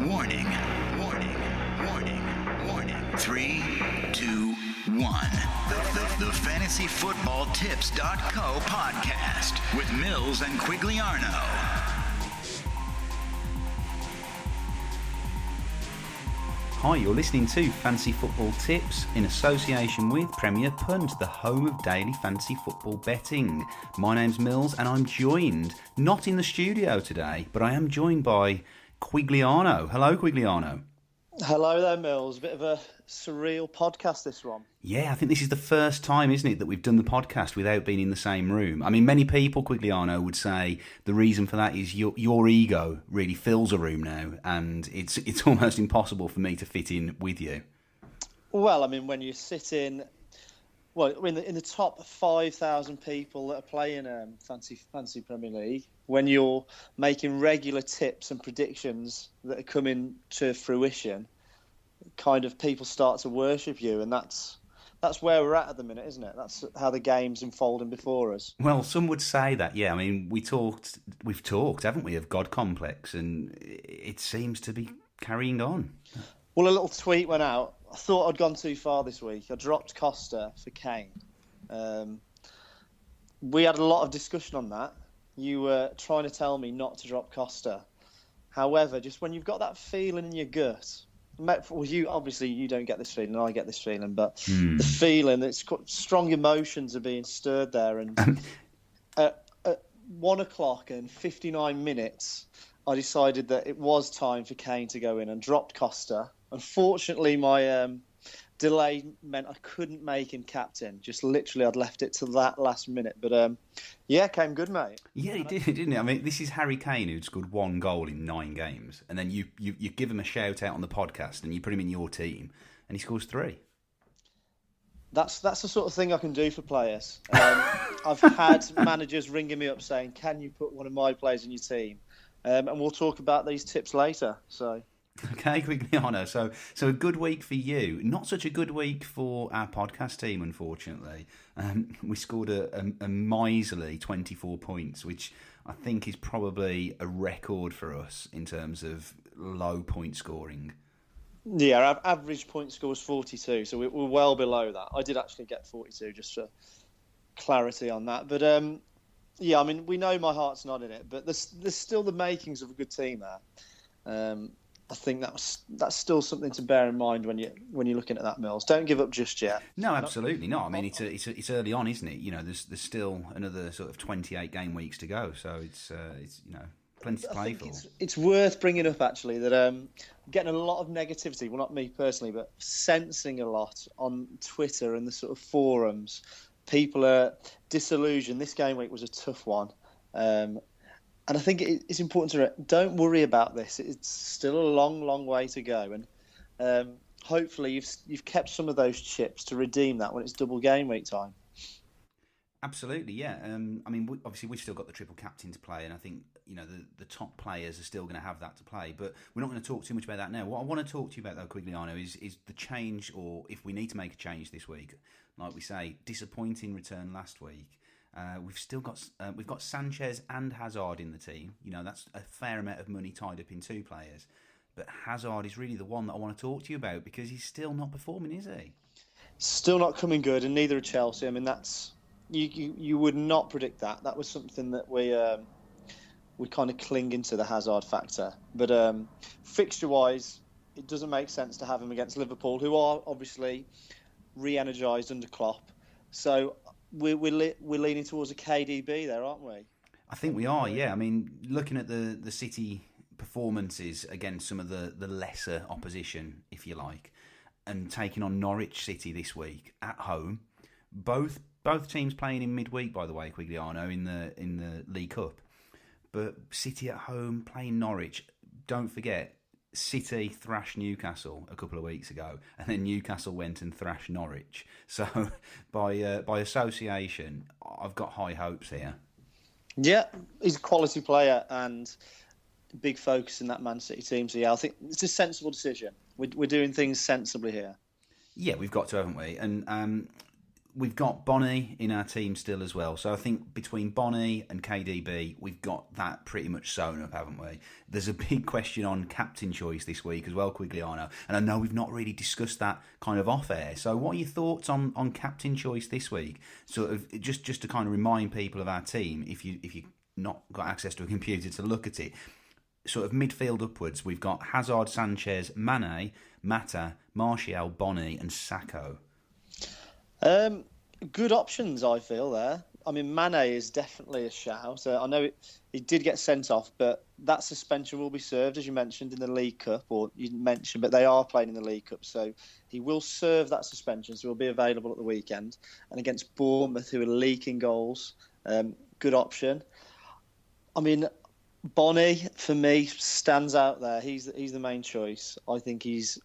Warning, warning, warning, warning. 3, 2, 1. The FantasyFootballTips.co podcast with Mills and Quigliano. Hi, you're listening to Fantasy Football Tips in association with Premier Punt, the home of daily fantasy football betting. My name's Mills and I'm joined, not in the studio today, but I am joined by Quigliano. Hello, Quigliano. Hello there, Mills. A bit of a surreal podcast, this one. Yeah, I think this is the first time, isn't it, that we've done the podcast without being in the same room. I mean, many people, Quigliano, would say the reason for that is your ego really fills a room now, and it's almost impossible for me to fit in with you. Well, I mean, when you sit in the top 5,000 people that are playing Fantasy Premier League, when you're making regular tips and predictions that are coming to fruition, kind of people start to worship you, and that's where we're at the minute, isn't it? That's how the game's unfolding before us. Well, some would say that, yeah. I mean, we've talked, haven't we, of God complex, and it seems to be carrying on. Well, a little tweet went out. I thought I'd gone too far this week. I dropped Costa for Kane. We had a lot of discussion on that. You were trying to tell me not to drop Costa. However, just when you've got that feeling in your gut, you don't get this feeling, I get this feeling, but the feeling, it's got strong emotions are being stirred there. And at 1 o'clock and 59 minutes, I decided that it was time for Kane to go in and dropped Costa. Unfortunately, my delay meant I couldn't make him captain. Just literally, I'd left it to that last minute. But came good, mate. Yeah, he did, didn't he? I mean, this is Harry Kane who'd scored 1 goal in 9 games, and then you give him a shout out on the podcast, and you put him in your team, and he scores 3. That's the sort of thing I can do for players. I've had managers ringing me up saying, "Can you put one of my players in your team?" And we'll talk about these tips later. So. Okay, Quigliano. So a good week for you. Not such a good week for our podcast team, unfortunately. We scored a miserly 24 points, which I think is probably a record for us in terms of low point scoring. Yeah, our average point score is 42, so we're well below that. I did actually get 42, just for clarity on that. But I mean, we know my heart's not in it, but there's still the makings of a good team there. I think that's still something to bear in mind when you're looking at that, Mills. Don't give up just yet. No, absolutely not. I mean, it's early on, isn't it? You know, there's still another sort of 28 game weeks to go, so it's plenty to play for. It's worth bringing up actually that I'm getting a lot of negativity. Well, not me personally, but sensing a lot on Twitter and the sort of forums. People are disillusioned. This game week was a tough one. And I think it's important to don't worry about this. It's still a long, long way to go, and hopefully you've kept some of those chips to redeem that when it's double game week time. Absolutely, yeah. I mean, obviously we've still got the triple captain to play, and I think the top players are still going to have that to play. But we're not going to talk too much about that now. What I want to talk to you about, though, Quigliano, is the change, or if we need to make a change this week. Like we say, disappointing return last week. We've got Sanchez and Hazard in the team. That's a fair amount of money tied up in 2 players. But Hazard is really the one that I want to talk to you about because he's still not performing, is he? Still not coming good, and neither are Chelsea. I mean, that's you would not predict that. That was something that we kind of cling into the Hazard factor. But fixture-wise, it doesn't make sense to have him against Liverpool, who are obviously re-energised under Klopp. So we're leaning towards a KDB there, aren't we? I think we are, yeah. I mean, looking at the City performances against some of the lesser opposition, if you like, and taking on Norwich City this week at home, both teams playing in midweek, by the way, Quigliano, in the League Cup. But City at home playing Norwich, don't forget, City thrashed Newcastle a couple of weeks ago, and then Newcastle went and thrashed Norwich. So by association, I've got high hopes here. Yeah, he's a quality player and big focus in that Man City team. So yeah, I think it's a sensible decision. We're doing things sensibly here. Yeah, we've got to, haven't we? And we've got Bonnie in our team still as well. So I think between Bonnie and KDB, we've got that pretty much sewn up, haven't we? There's a big question on captain choice this week as well, Quigliano. And I know we've not really discussed that kind of off air. So what are your thoughts on captain choice this week? Sort of just to kind of remind people of our team, if you've not got access to a computer to look at it, sort of midfield upwards, we've got Hazard, Sanchez, Mane, Mata, Martial, Bonnie and Sakho. Good options, I feel there. I mean, Mane is definitely a shout. I know he did get sent off, but that suspension will be served, as you mentioned, in the League Cup, or you mentioned, but they are playing in the League Cup, so he will serve that suspension, so he'll be available at the weekend. And against Bournemouth, who are leaking goals, good option. I mean, Bonnie, for me, stands out there. He's the main choice. I think he's,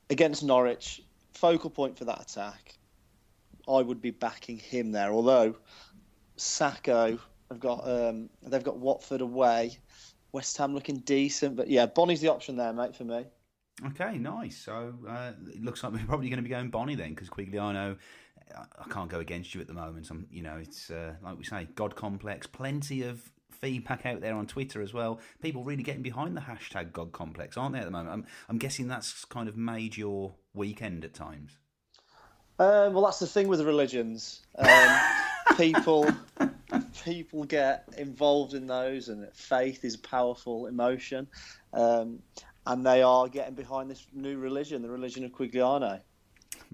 against Norwich, focal point for that attack. I would be backing him there. Although Sakho they've got Watford away, West Ham looking decent, but yeah, Bonnie's the option there, mate, for me. Okay, nice. So it looks like we're probably going to be going Bonnie then, because Quigliano, I can't go against you at the moment. It's like we say, God complex. Plenty of feedback out there on Twitter as well. People really getting behind the hashtag God complex, aren't they, at the moment? I'm guessing that's kind of made your weekend at times. Well, that's the thing with religions. People get involved in those, and faith is a powerful emotion. And they are getting behind this new religion, the religion of Quigliano.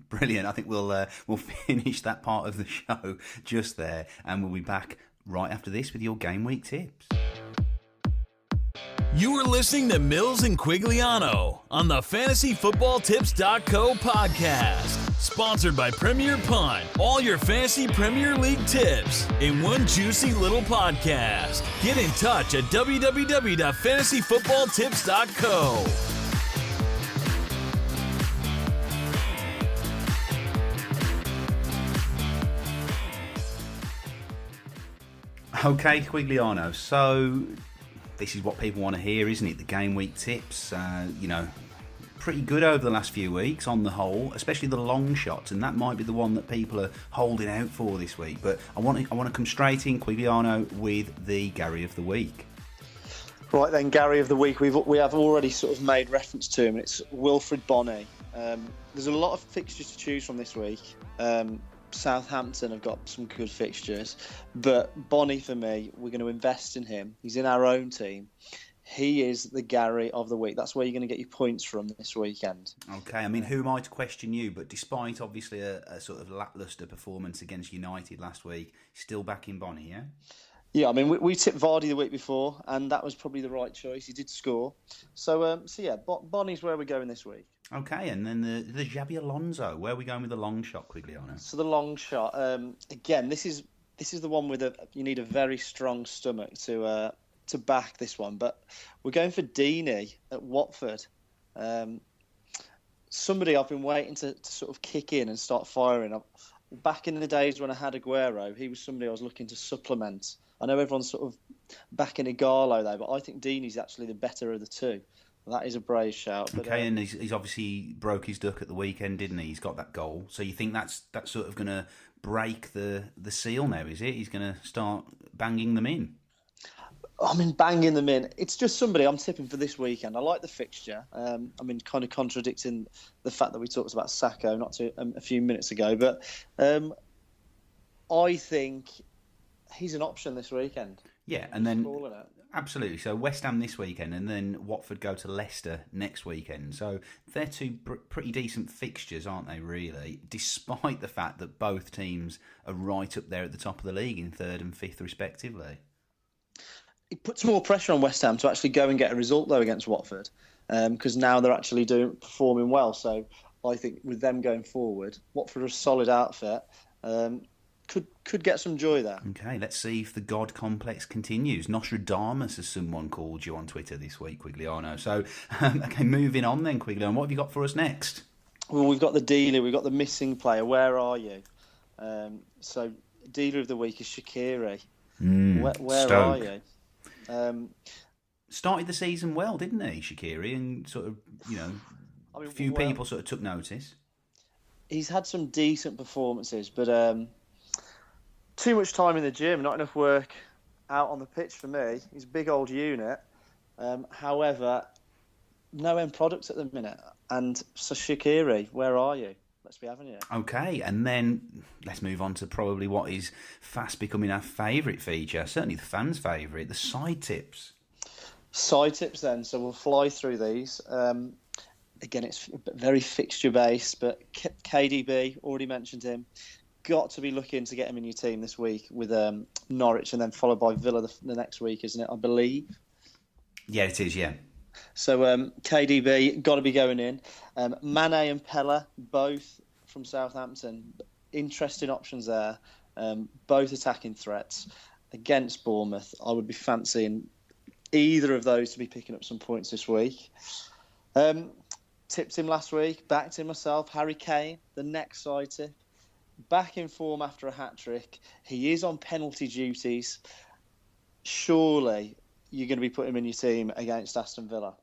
Brilliant. I think we'll finish that part of the show just there, and we'll be back right after this with your game week tips. You are listening to Mills and Quigliano on the FantasyFootballTips.co podcast, sponsored by Premier Punt. All your fantasy Premier League tips in one juicy little podcast. Get in touch at www.fantasyfootballtips.co. Okay, Quigliano. So this is what people want to hear, isn't it? The game week tips. Pretty good over the last few weeks on the whole, especially the long shots, and that might be the one that people are holding out for this week. But I want to come straight in, Quigliano, with the Gary of the week. Right then, Gary of the week. We have already sort of made reference to him. It's Wilfried Bonny. There's a lot of fixtures to choose from this week. Southampton have got some good fixtures, but Bonny, for me, we're going to invest in him. He's in our own team. He is the Gary of the week. That's where you're going to get your points from this weekend. Okay, I mean, who am I to question you? But despite obviously a sort of lacklustre performance against United last week, still backing Bonny, yeah? Yeah, I mean, we tipped Vardy the week before, and that was probably the right choice. He did score. So yeah, Bonny's where we're going this week. Okay, and then the Xabi Alonso. Where are we going with the long shot, Quigliano? So the long shot. Again, this is the one with you need a very strong stomach to back this one. But we're going for Deeney at Watford. Somebody I've been waiting to sort of kick in and start firing. Back in the days when I had Aguero, he was somebody I was looking to supplement. I know everyone's sort of backing Ighalo there, but I think Deeney's actually the better of the two. That is a brave shout. But, okay, and he's obviously broke his duck at the weekend, didn't he? He's got that goal. So you think that's sort of going to break the seal now, is it? He's going to start banging them in? I mean, banging them in. It's just somebody I'm tipping for this weekend. I like the fixture. I mean, kind of contradicting the fact that we talked about Sakho a few minutes ago. But I think he's an option this weekend. Yeah, and then absolutely. So West Ham this weekend, and then Watford go to Leicester next weekend. So they're two pretty decent fixtures, aren't they? Really, despite the fact that both teams are right up there at the top of the league in third and fifth, respectively. It puts more pressure on West Ham to actually go and get a result though against Watford, because now they're actually performing well. So I think with them going forward, Watford are a solid outfit. Could get some joy there. Okay, let's see if the God complex continues. Nostradamus, as someone called you on Twitter this week, Quigliano. So, okay, moving on then, Quigliano. What have you got for us next? Well, we've got the dealer. We've got the missing player. Where are you? So, dealer of the week is Shaqiri. Where are you? Started the season well, didn't he, Shaqiri? And sort of, a few people sort of took notice. he's had some decent performances, but too much time in the gym, not enough work out on the pitch for me. He's a big old unit. However, no end products at the minute. And so Shaqiri, where are you? Let's be having you. Okay, and then let's move on to probably what is fast becoming our favourite feature, certainly the fans' favourite, the side tips. Side tips then, so we'll fly through these. Again, it's very fixture-based, but KDB, already mentioned him. Got to be looking to get him in your team this week with Norwich and then followed by Villa the next week, isn't it, I believe? Yeah, it is, yeah. So KDB, got to be going in. Mane and Pella, both from Southampton. Interesting options there. Both attacking threats. Against Bournemouth, I would be fancying either of those to be picking up some points this week. Tipped him last week, backed him myself. Harry Kane, the next side tip. Back in form after a hat-trick. He is on penalty duties. Surely you're going to be putting him in your team against Aston Villa.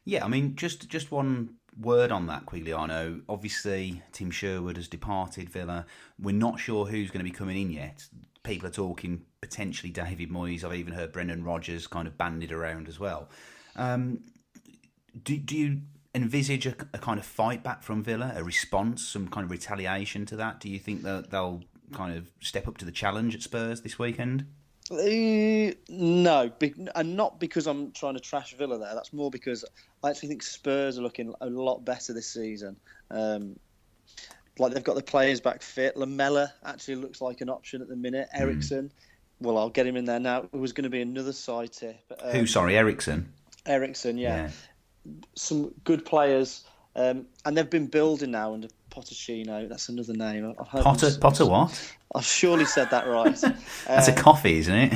Yeah, I mean, just one word on that, Quigliano. Obviously, Tim Sherwood has departed Villa. We're not sure who's going to be coming in yet. People are talking potentially David Moyes. I've even heard Brendan Rodgers kind of bandied around as well. Do you envisage a kind of fight back from Villa, a response, some kind of retaliation to that? Do you think that they'll kind of step up to the challenge at Spurs this weekend? No, and not because I'm trying to trash Villa there. That's more because I actually think Spurs are looking a lot better this season. Like they've got the players back fit. Lamella actually looks like an option at the minute. Eriksen, well, I'll get him in there now. It was going to be another side tip. Who? Sorry, Eriksen. Eriksen, yeah. Some good players, and they've been building now under Pochettino. That's another name. Potter what? I've surely said that right. That's a coffee, isn't it?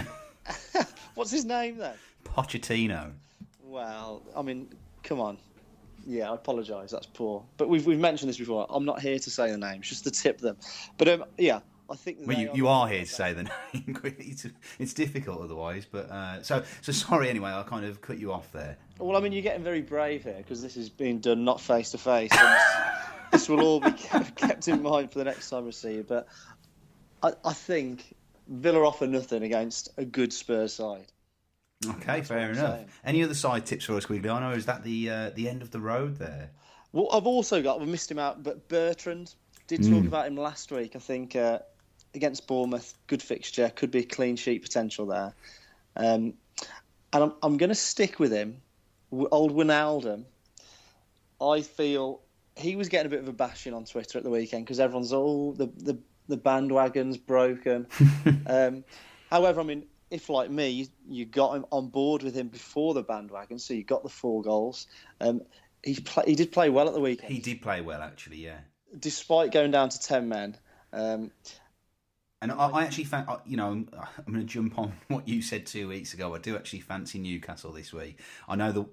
What's his name then? Pochettino. Well, I mean, come on. Yeah, I apologise. That's poor. But we've mentioned this before. I'm not here to say the names, just to tip them. But yeah, I think. Well, you are here to say the name. It's difficult otherwise. But so sorry. Anyway, I kind of cut you off there. Well, I mean, you're getting very brave here because this is being done not face to face. This will all be kept in mind for the next time we see you. But I think Villa offer nothing against a good Spurs side. Okay, fair enough. Any other side tips for us, Quigliano? Is that the end of the road there? Well, I've also got, we missed him out, but Bertrand, did talk about him last week. I think against Bournemouth, good fixture, could be a clean sheet potential there. And I'm going to stick with him. Old Wijnaldum, I feel he was getting a bit of a bashing on Twitter at the weekend because everyone's, the bandwagon's broken. However, I mean, if like me, you got him on board with him before the bandwagon, so you got the 4 goals. He did play well at the weekend. He did play well, actually, yeah. Despite going down to 10 men. And I actually, I'm going to jump on what you said 2 weeks ago. I do actually fancy Newcastle this week. I know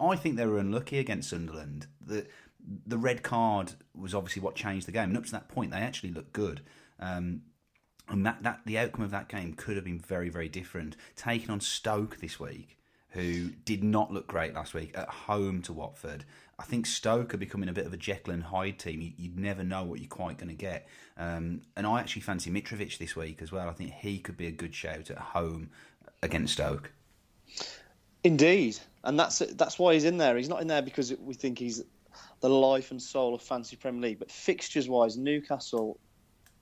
I think they were unlucky against Sunderland. The red card was obviously what changed the game. And up to that point, they actually looked good. And that the outcome of that game could have been very, very different. Taking on Stoke this week, who did not look great last week, at home to Watford. I think Stoke are becoming a bit of a Jekyll and Hyde team. You'd never know what you're quite going to get. And I actually fancy Mitrovic this week as well. I think he could be a good shout at home against Stoke. Indeed. And that's why he's in there. He's not in there because we think he's the life and soul of fantasy Premier League. But fixtures-wise, Newcastle,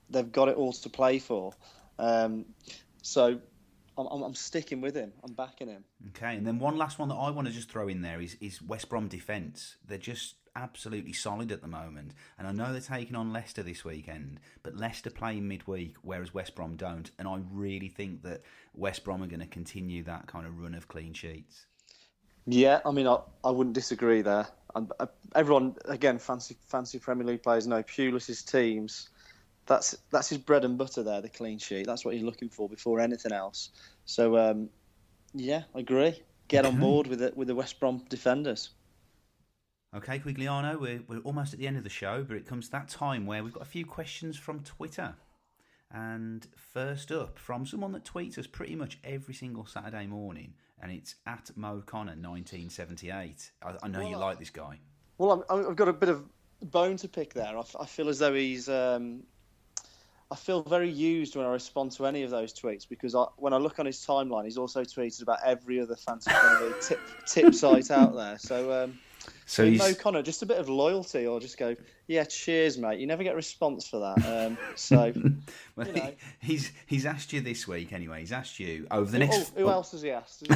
they've got it all to play for. So I'm sticking with him. I'm backing him. Okay, and then one last one that I want to just throw in there is West Brom defence. They're just absolutely solid at the moment. And I know they're taking on Leicester this weekend, but Leicester play midweek, whereas West Brom don't. And I really think that West Brom are going to continue that kind of run of clean sheets. Yeah, I mean, I wouldn't disagree there. Everyone, again, fancy Premier League players know Pulis' teams. That's his bread and butter there, the clean sheet. That's what he's looking for before anything else. So, yeah, I agree. Get on board with the West Brom defenders. Okay, Quigliano, we're almost at the end of the show, but it comes to that time where we've got a few questions from Twitter. And first up, from someone that tweets us pretty much every single Saturday morning, and it's at MoConnor1978. I know you like this guy. Well, I've got a bit of bone to pick there. I feel as though he's. I feel very used when I respond to any of those tweets because when I look on his timeline, he's also tweeted about every other fantasy tip site out there. So he's... Mo Connor, just a bit of loyalty, or just go, yeah, cheers, mate. You never get a response for that. Well, you know. he's asked you this week anyway. He's asked you over the next. Who else has he asked?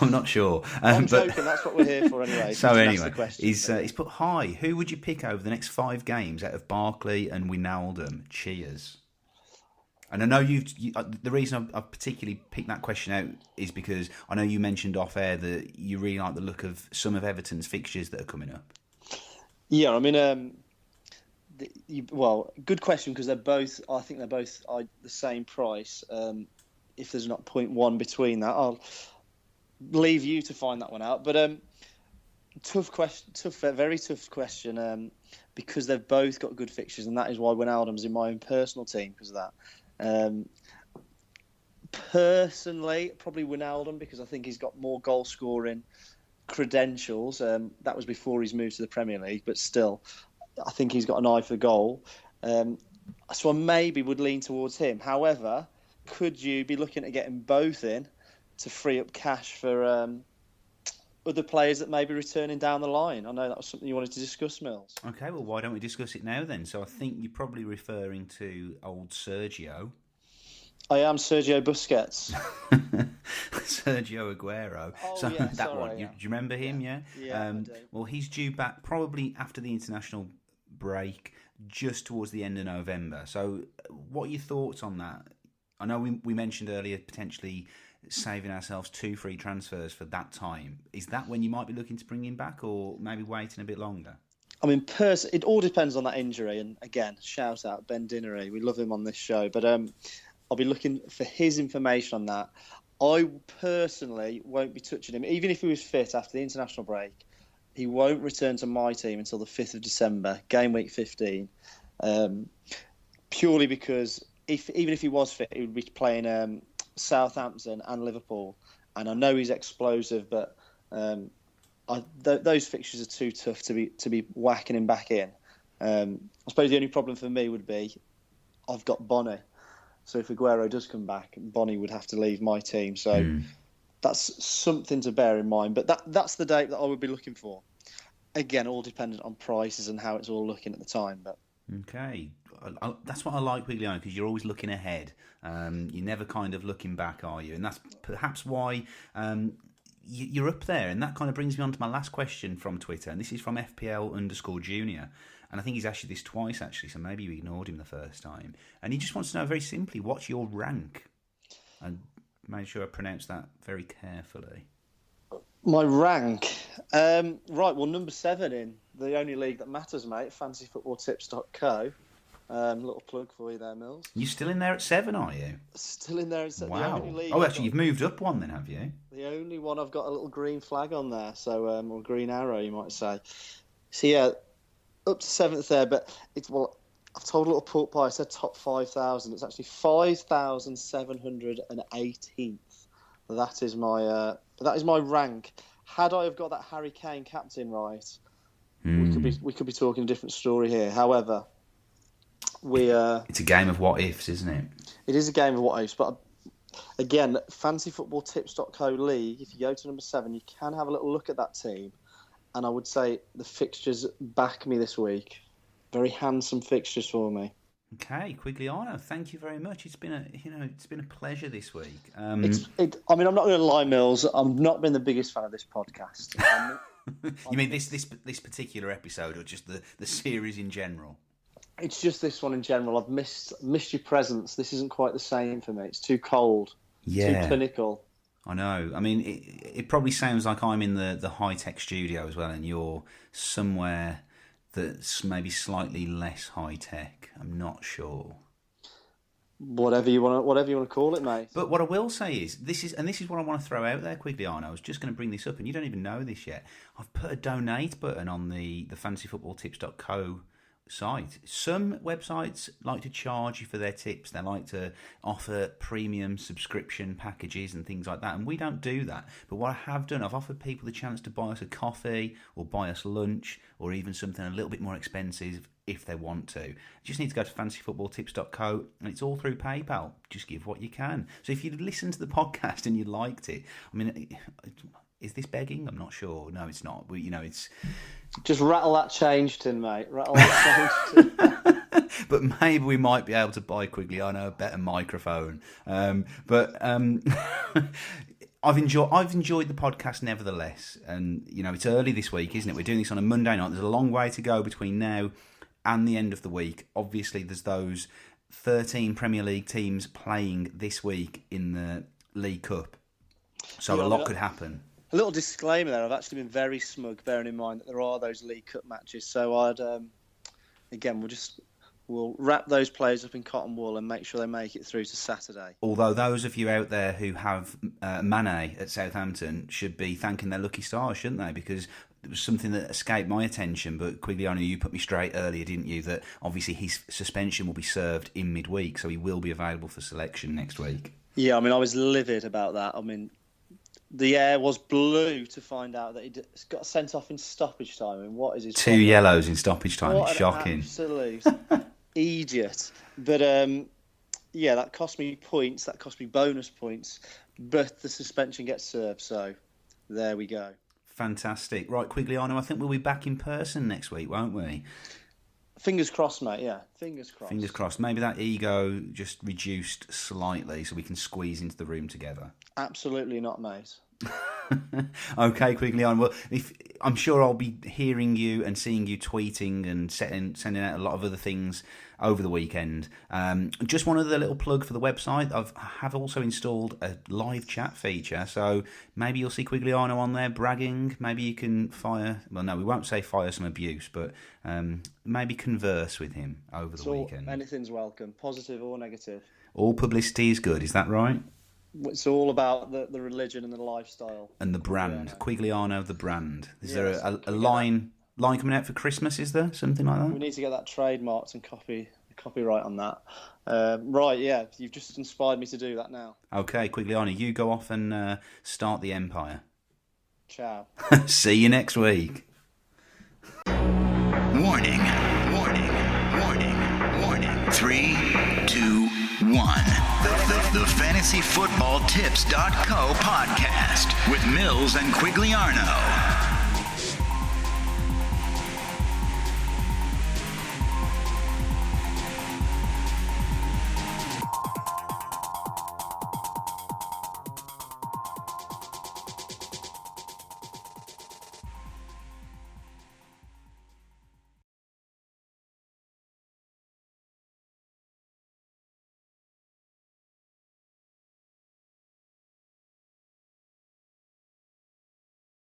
I'm not sure. I'm joking. That's what we're here for anyway. So anyway, he's put hi. Who would you pick over the next 5 games out of Barkley and Wijnaldum? Cheers. And I know the reason I've particularly picked that question out is because I know you mentioned off air that you really like the look of some of Everton's fixtures that are coming up. Yeah, I mean, good question because I think they're both the same price. If there's not 0.1 between that, I'll leave you to find that one out. But tough question, very tough question because they've both got good fixtures, and that is why Wijnaldum's in my own personal team because of that. Personally, probably Wijnaldum because I think he's got more goal scoring credentials. That was before he's moved to the Premier League, but still, I think he's got an eye for goal. So I maybe would lean towards him. However, could you be looking at getting both in to free up cash for other players that may be returning down the line? I know that was something you wanted to discuss, Mills. Okay, well, why don't we discuss it now then? So I think you're probably referring to old Sergio. I am Sergio Busquets. Sergio Aguero. Oh, so yeah, that sorry, one. yeah. Do you remember him? Yeah. Yeah. I do. Well, he's due back probably after the international break, just towards the end of November. So, what are your thoughts on that? I know we mentioned earlier potentially saving ourselves 2 free transfers for that time. Is that when you might be looking to bring him back, or maybe waiting a bit longer? I mean, it all depends on that injury. And again, shout out Ben Dinnery. We love him on this show. But I'll be looking for his information on that. I personally won't be touching him. Even if he was fit after the international break, he won't return to my team until the 5th of December, game week 15. Purely because even if he was fit, he would be playing Southampton and Liverpool. And I know he's explosive, but those fixtures are too tough to be whacking him back in. I suppose the only problem for me would be I've got Bonnie. So if Aguero does come back, Bonnie would have to leave my team. So that's something to bear in mind. But that's the date that I would be looking for. Again, all dependent on prices and how it's all looking at the time. But okay, that's what I like Quigliano, because you're always looking ahead. You're never kind of looking back, are you? And that's perhaps why you're up there. And that kind of brings me on to my last question from Twitter. And this is from FPL_Junior. And I think he's asked you this twice, actually, so maybe you ignored him the first time. And he just wants to know very simply, what's your rank? And make sure I pronounce that very carefully. My rank? Right, well, number 7 in the only league that matters, mate, fantasyfootballtips.co. Little plug for you there, Mills. You're still in there at 7, are you? Still in there at 7. Wow. The only league Actually, you've moved up one then, have you? The only one I've got a little green flag on there, so or green arrow, you might say. So, yeah, up to 7th there, but I've told a little pork pie, I said top 5,000. It's actually 5,718th. That is my rank. Had I have got that Harry Kane captain right, we could be talking a different story here. However, it's a game of what ifs, isn't it? It is a game of what ifs, but again, fantasyfootballtips.co league, if you go to number 7, you can have a little look at that team. And I would say the fixtures back me this week. Very handsome fixtures for me. Okay, Quigliano, thank you very much. It's been a pleasure this week. I mean, I'm not going to lie, Mills. I've not been the biggest fan of this podcast. You mean this particular episode, or just the series in general? It's just this one in general. I've missed your presence. This isn't quite the same for me. It's too cold. Yeah. Too clinical. I know. I mean, it probably sounds like I'm in the high-tech studio as well, and you're somewhere that's maybe slightly less high-tech. I'm not sure. Whatever you want to call it, mate. But what I will say is, this is what I want to throw out there, Quigliano. I was just going to bring this up, and you don't even know this yet. I've put a donate button on the fantasyfootballtips.co site. Some websites like to charge you for their tips. They like to offer premium subscription packages and things like that, and we don't do that. But what I have done, I've offered people the chance to buy us a coffee or buy us lunch or even something a little bit more expensive if they want to. You just need to go to fantasyfootballtips.co, and it's all through PayPal. Just give what you can. So if you listened to the podcast and you liked it, I mean, is this begging? I'm not sure. No, it's not. It's just rattle that change tin, mate. Rattle that change tin. But maybe we might be able to buy Quigliano a better microphone. I've enjoyed the podcast nevertheless, and it's early this week, isn't it? We're doing this on a Monday night. There's a long way to go between now and the end of the week. Obviously, there's those 13 Premier League teams playing this week in the League Cup, so a lot could happen. A little disclaimer there, I've actually been very smug, bearing in mind that there are those League Cup matches. So I'd, again, we'll wrap those players up in cotton wool and make sure they make it through to Saturday. Although those of you out there who have Mane at Southampton should be thanking their lucky stars, shouldn't they? Because it was something that escaped my attention, but Quigliano, you put me straight earlier, didn't you? That obviously his suspension will be served in midweek, so he will be available for selection next week. Yeah, I mean, I was livid about that. I mean, the air was blue to find out that he got sent off in stoppage time. And what is his 2 yellows in stoppage time? What it's shocking. Absolute idiot. But that cost me points. That cost me bonus points. But the suspension gets served. So there we go. Fantastic. Right, Quigliano, I think we'll be back in person next week, won't we? Fingers crossed, mate. Yeah, fingers crossed. Fingers crossed. Maybe that ego just reduced slightly so we can squeeze into the room together. Absolutely not, mate. Okay, Quigliano. Well, I'm sure I'll be hearing you and seeing you tweeting and sending out a lot of other things over the weekend. Just one other little plug for the website. I have also installed a live chat feature, so maybe you'll see Quigliano on there bragging. Maybe you can we won't say fire some abuse, but maybe converse with him over the weekend. Anything's welcome, positive or negative. All publicity is good, is that right? It's all about the religion and the lifestyle. And the brand. Quigliano, the brand. Is there a line coming out for Christmas, is there? Something like that? We need to get that trademarked and copyright on that. Right, yeah. You've just inspired me to do that now. Okay, Quigliano, you go off and start the empire. Ciao. See you next week. Warning, warning, warning, warning. 3, 2, 1. The FantasyFootballTips.co podcast with Mills and Quigliano.